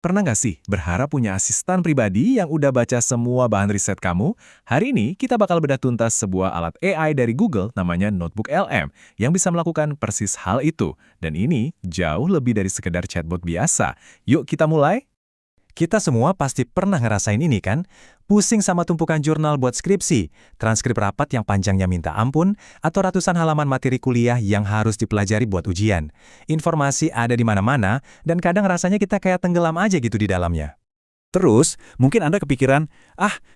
Pernah nggak sih berharap punya asisten pribadi yang udah baca semua bahan riset kamu? Hari ini kita bakal bedah tuntas sebuah alat AI dari Google namanya Notebook LM yang bisa melakukan persis hal itu. Dan ini jauh lebih dari sekedar chatbot biasa. Yuk kita mulai? Kita semua pasti pernah ngerasain ini kan? Pusing sama tumpukan jurnal buat skripsi, transkrip rapat yang panjangnya minta ampun, atau ratusan halaman materi kuliah yang harus dipelajari buat ujian. Informasi ada di mana-mana, dan kadang rasanya kita kayak tenggelam aja gitu di dalamnya. Terus, mungkin Anda kepikiran,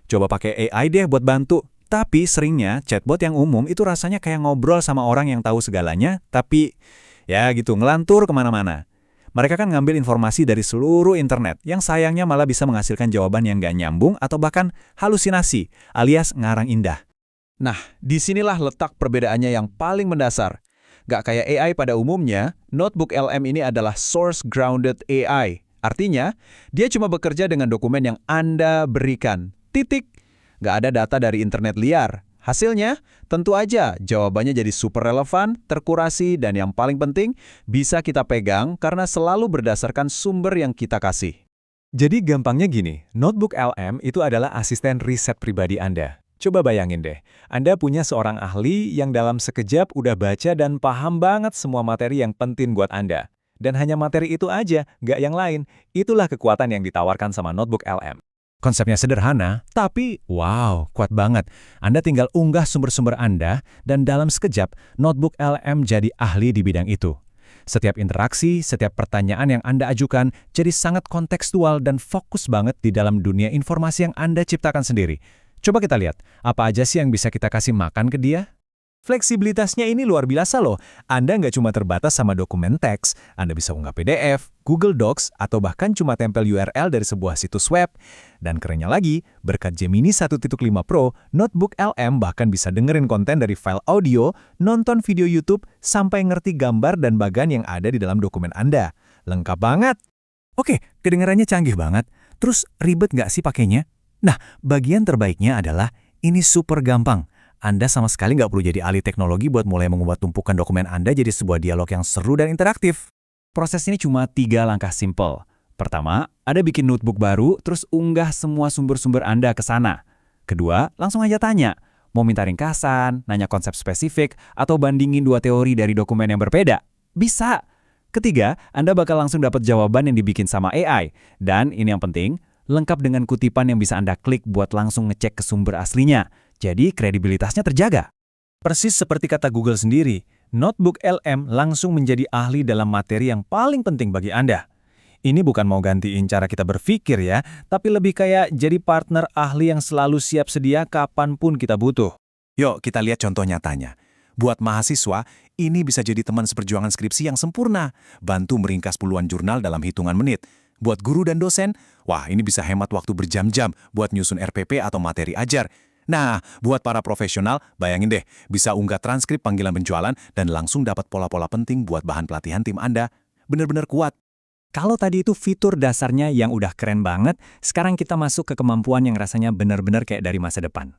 coba pakai AI deh buat bantu. Tapi seringnya chatbot yang umum itu rasanya kayak ngobrol sama orang yang tahu segalanya, tapi ya gitu, ngelantur kemana-mana. Mereka kan ngambil informasi dari seluruh internet, yang sayangnya malah bisa menghasilkan jawaban yang nggak nyambung atau bahkan halusinasi, alias ngarang indah. Nah, disinilah letak perbedaannya yang paling mendasar. Gak kayak AI pada umumnya, Notebook LM ini adalah source-grounded AI. Artinya, dia cuma bekerja dengan dokumen yang Anda berikan. Titik. Gak ada data dari internet liar. Hasilnya, tentu aja jawabannya jadi super relevan, terkurasi, dan yang paling penting, bisa kita pegang karena selalu berdasarkan sumber yang kita kasih. Jadi gampangnya gini, Notebook LM itu adalah asisten riset pribadi Anda. Coba bayangin deh, Anda punya seorang ahli yang dalam sekejap udah baca dan paham banget semua materi yang penting buat Anda. Dan hanya materi itu aja, nggak yang lain. Itulah kekuatan yang ditawarkan sama Notebook LM. Konsepnya sederhana, tapi wow, kuat banget. Anda tinggal unggah sumber-sumber Anda, dan dalam sekejap, Notebook LM jadi ahli di bidang itu. Setiap interaksi, setiap pertanyaan yang Anda ajukan jadi sangat kontekstual dan fokus banget di dalam dunia informasi yang Anda ciptakan sendiri. Coba kita lihat, apa aja sih yang bisa kita kasih makan ke dia? Fleksibilitasnya ini luar biasa loh. Anda nggak cuma terbatas sama dokumen teks, Anda bisa unggah PDF, Google Docs, atau bahkan cuma tempel URL dari sebuah situs web. Dan kerennya lagi, berkat Gemini 1.5 Pro, Notebook LM bahkan bisa dengerin konten dari file audio, nonton video YouTube, sampai ngerti gambar dan bagan yang ada di dalam dokumen Anda. Lengkap banget! Oke, kedengarannya canggih banget. Terus ribet nggak sih pakainya? Nah, bagian terbaiknya adalah ini super gampang. Anda sama sekali nggak perlu jadi ahli teknologi buat mulai mengubah tumpukan dokumen Anda jadi sebuah dialog yang seru dan interaktif. Proses ini cuma 3 langkah simple. Pertama, Anda bikin notebook baru, terus unggah semua sumber-sumber Anda ke sana. Kedua, langsung aja tanya, mau minta ringkasan, nanya konsep spesifik, atau bandingin 2 teori dari dokumen yang berbeda. Bisa! Ketiga, Anda bakal langsung dapat jawaban yang dibikin sama AI. Dan ini yang penting, lengkap dengan kutipan yang bisa Anda klik buat langsung ngecek ke sumber aslinya. Jadi kredibilitasnya terjaga. Persis seperti kata Google sendiri, Notebook LM langsung menjadi ahli dalam materi yang paling penting bagi Anda. Ini bukan mau gantiin cara kita berpikir ya, tapi lebih kayak jadi partner ahli yang selalu siap sedia kapanpun kita butuh. Yuk kita lihat contoh nyatanya. Buat mahasiswa, ini bisa jadi teman seperjuangan skripsi yang sempurna, bantu meringkas puluhan jurnal dalam hitungan menit. Buat guru dan dosen, wah ini bisa hemat waktu berjam-jam buat nyusun RPP atau materi ajar. Nah, buat para profesional, bayangin deh, bisa unggah transkrip panggilan penjualan dan langsung dapat pola-pola penting buat bahan pelatihan tim Anda. Bener-bener kuat. Kalau tadi itu fitur dasarnya yang udah keren banget, sekarang kita masuk ke kemampuan yang rasanya benar-benar kayak dari masa depan.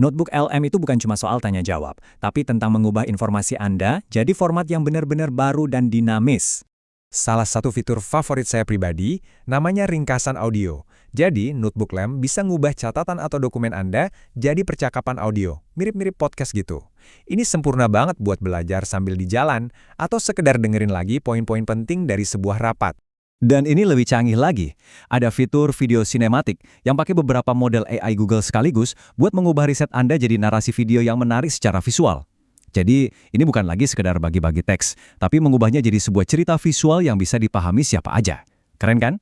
Notebook LM itu bukan cuma soal tanya jawab, tapi tentang mengubah informasi Anda jadi format yang benar-benar baru dan dinamis. Salah satu fitur favorit saya pribadi, namanya ringkasan audio. Jadi, Notebook LM bisa ngubah catatan atau dokumen Anda jadi percakapan audio, mirip-mirip podcast gitu. Ini sempurna banget buat belajar sambil di jalan, atau sekedar dengerin lagi poin-poin penting dari sebuah rapat. Dan ini lebih canggih lagi, ada fitur video sinematik yang pakai beberapa model AI Google sekaligus buat mengubah riset Anda jadi narasi video yang menarik secara visual. Jadi, ini bukan lagi sekedar bagi-bagi teks, tapi mengubahnya jadi sebuah cerita visual yang bisa dipahami siapa aja. Keren kan?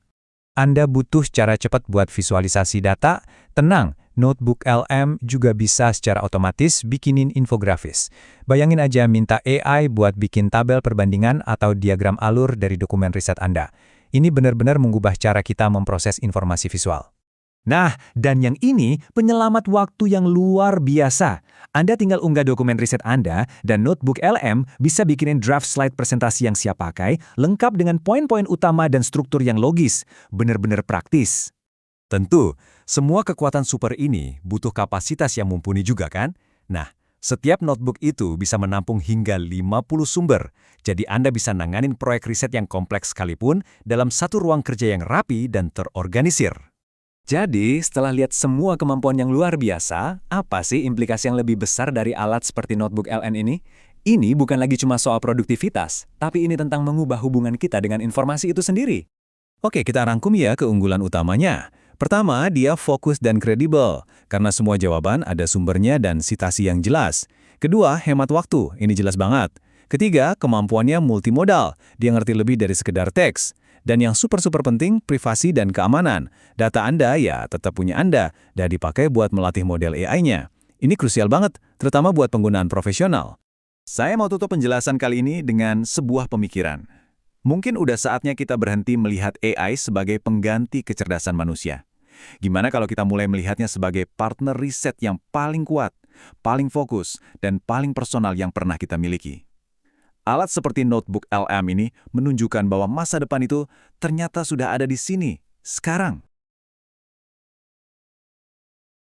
Anda butuh cara cepat buat visualisasi data? Tenang, Notebook LM juga bisa secara otomatis bikinin infografis. Bayangin aja minta AI buat bikin tabel perbandingan atau diagram alur dari dokumen riset Anda. Ini benar-benar mengubah cara kita memproses informasi visual. Nah, dan yang ini penyelamat waktu yang luar biasa. Anda tinggal unggah dokumen riset Anda, dan Notebook LM bisa bikinin draft slide presentasi yang siap pakai, lengkap dengan poin-poin utama dan struktur yang logis. Benar-benar praktis. Tentu, semua kekuatan super ini butuh kapasitas yang mumpuni juga kan? Nah, Setiap notebook itu bisa menampung hingga 50 sumber, jadi Anda bisa nanganin proyek riset yang kompleks sekalipun dalam satu ruang kerja yang rapi dan terorganisir. Jadi, setelah lihat semua kemampuan yang luar biasa, apa sih implikasi yang lebih besar dari alat seperti notebook LN ini? Ini bukan lagi cuma soal produktivitas, tapi ini tentang mengubah hubungan kita dengan informasi itu sendiri. Oke, kita rangkum ya keunggulan utamanya. Pertama, dia fokus dan kredibel, karena semua jawaban ada sumbernya dan sitasi yang jelas. Kedua, hemat waktu, ini jelas banget. Ketiga, kemampuannya multimodal, dia ngerti lebih dari sekedar teks. Dan yang super-super penting, privasi dan keamanan. Data Anda ya tetap punya Anda, dan dipakai buat melatih model AI-nya. Ini krusial banget, terutama buat penggunaan profesional. Saya mau tutup penjelasan kali ini dengan sebuah pemikiran. Mungkin udah saatnya kita berhenti melihat AI sebagai pengganti kecerdasan manusia. Gimana kalau kita mulai melihatnya sebagai partner riset yang paling kuat, paling fokus, dan paling personal yang pernah kita miliki? Alat seperti notebook LM ini menunjukkan bahwa masa depan itu ternyata sudah ada di sini, sekarang.